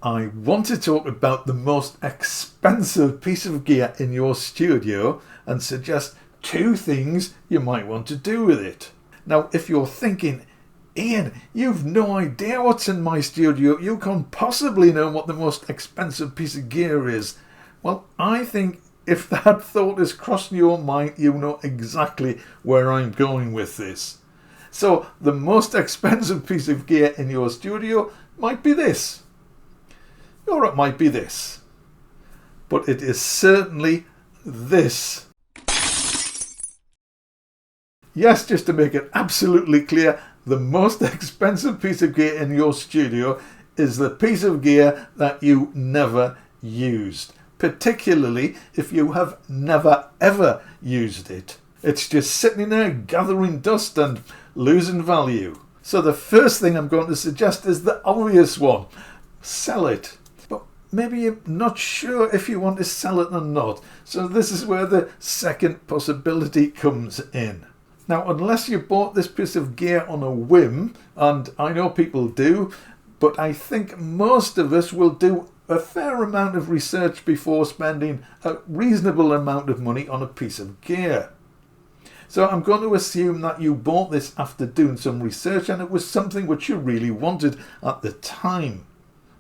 I want to talk about the most expensive piece of gear in your studio and suggest 2 things you might want to do with it. Now, if you're thinking, Ian, you've no idea what's in my studio, you can't possibly know what the most expensive piece of gear is. Well, I think if that thought has crossed your mind, you know exactly where I'm going with this. So, the most expensive piece of gear in your studio might be this. Or it might be this. But it is certainly this. Yes, just to make it absolutely clear, the most expensive piece of gear in your studio is the piece of gear that you never used. Particularly if you have never ever used it. It's just sitting there gathering dust and losing value. So the first thing I'm going to suggest is the obvious one. Sell it. But maybe you're not sure if you want to sell it or not. So this is where the second possibility comes in. Now, unless you bought this piece of gear on a whim, and I know people do, but I think most of us will do a fair amount of research before spending a reasonable amount of money on a piece of gear. So I'm going to assume that you bought this after doing some research and it was something which you really wanted at the time.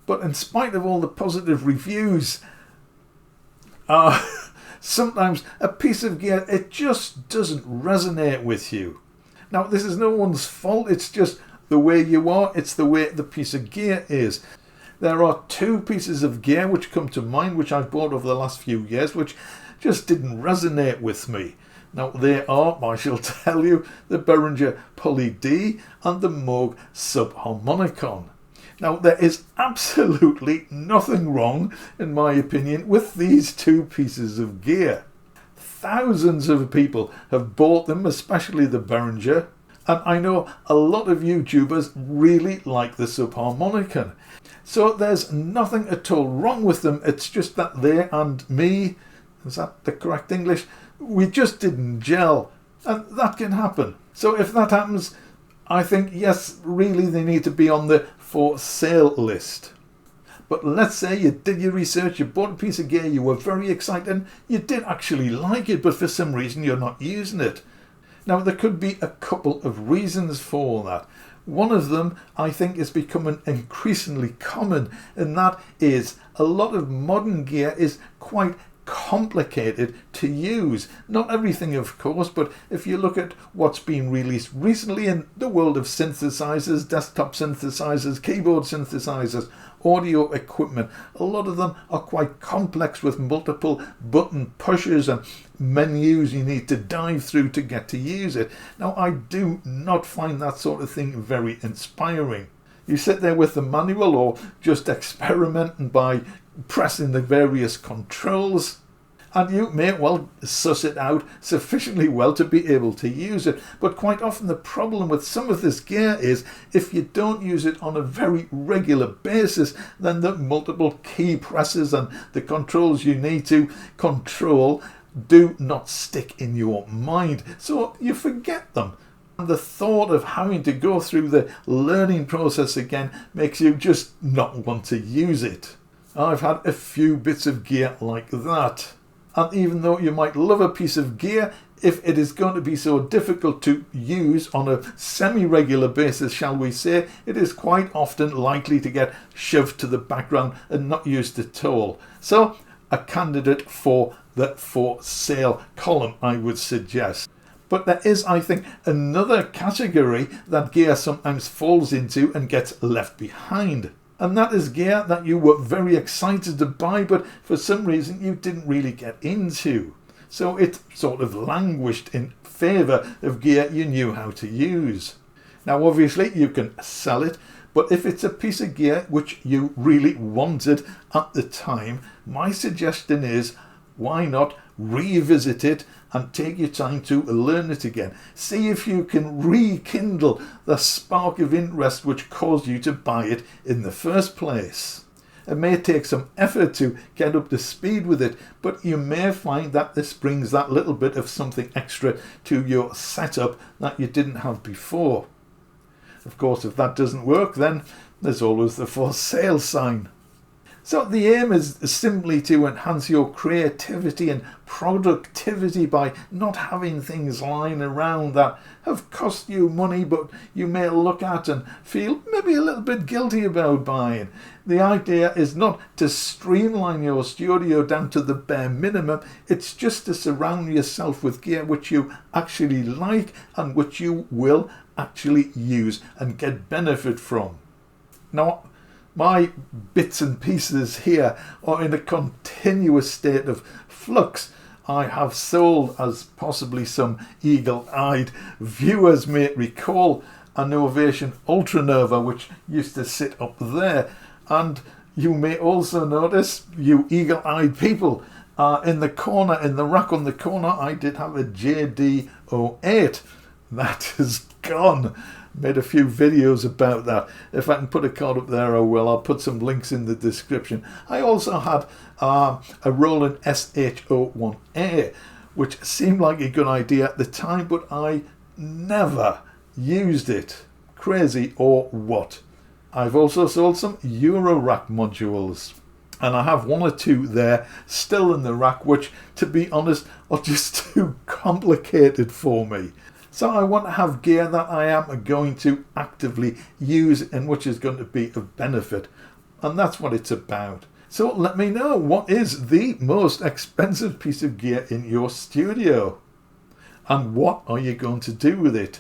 But in spite of all the positive reviews, sometimes a piece of gear, it just doesn't resonate with you. Now, this is no one's fault, it's just the way you are, it's the way the piece of gear is. There are 2 pieces of gear which come to mind, which I've bought over the last few years, which just didn't resonate with me. Now, they are, I shall tell you, the Behringer Poly D and the Moog Subharmonicon. Now, there is absolutely nothing wrong, in my opinion, with these 2 pieces of gear. Thousands of people have bought them, especially the Behringer, and I know a lot of YouTubers really like the Subharmonicon. So there's nothing at all wrong with them, it's just that they and me, is that the correct English? We just didn't gel, and that can happen. So if that happens, I think, yes, really they need to be on the for sale list. But let's say you did your research, you bought a piece of gear, you were very excited, and you did actually like it, but for some reason you're not using it. Now, there could be a couple of reasons for that. One of them, I think, is becoming increasingly common, and that is a lot of modern gear is quite complicated to use. Not everything, of course, but if you look at what's been released recently in the world of synthesizers, desktop synthesizers, keyboard synthesizers, audio equipment, a lot of them are quite complex with multiple button pushes and menus you need to dive through to get to use it. Now, I do not find that sort of thing very inspiring. You sit there with the manual or just experimenting by pressing the various controls, and you may well suss it out sufficiently well to be able to use it. But quite often the problem with some of this gear is if you don't use it on a very regular basis, then the multiple key presses and the controls you need to control do not stick in your mind, so you forget them. And the thought of having to go through the learning process again makes you just not want to use it. I've had a few bits of gear like that. And even though you might love a piece of gear, if it is going to be so difficult to use on a semi-regular basis, shall we say, it is quite often likely to get shoved to the background and not used at all. So, a candidate for the for sale column, I would suggest. But there is, I think, another category that gear sometimes falls into and gets left behind. And that is gear that you were very excited to buy, but for some reason you didn't really get into. So it sort of languished in favour of gear you knew how to use. Now, obviously, you can sell it, but if it's a piece of gear which you really wanted at the time, my suggestion is, why not revisit it and take your time to learn it again. See if you can rekindle the spark of interest which caused you to buy it in the first place. It may take some effort to get up to speed with it, but you may find that this brings that little bit of something extra to your setup that you didn't have before. Of course, if that doesn't work, then there's always the for sale sign. So the aim is simply to enhance your creativity and productivity by not having things lying around that have cost you money but you may look at and feel maybe a little bit guilty about buying. The idea is not to streamline your studio down to the bare minimum, it's just to surround yourself with gear which you actually like and which you will actually use and get benefit from. Now, my bits and pieces here are in a continuous state of flux. I have sold, as possibly some eagle-eyed viewers may recall, a Novation Ultranova which used to sit up there. And you may also notice, you eagle-eyed people, in the corner, in the rack on the corner, I did have a JD08. That is gone. Made a few videos about that. If I can put a card up there, I will. I'll put some links in the description. I also had a Roland SH01A, which seemed like a good idea at the time, but I never used it. Crazy or what? I've also sold some Eurorack modules, and I have one or two there still in the rack, which, to be honest, are just too complicated for me. So I want to have gear that I am going to actively use and which is going to be of benefit. And that's what it's about. So let me know, what is the most expensive piece of gear in your studio? And what are you going to do with it?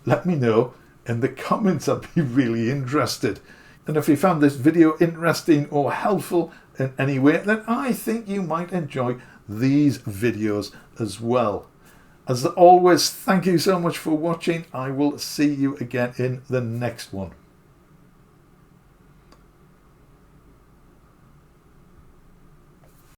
Let me know in the comments. I'd be really interested. And if you found this video interesting or helpful in any way, then I think you might enjoy these videos as well. As always, thank you so much for watching. I will see you again in the next one.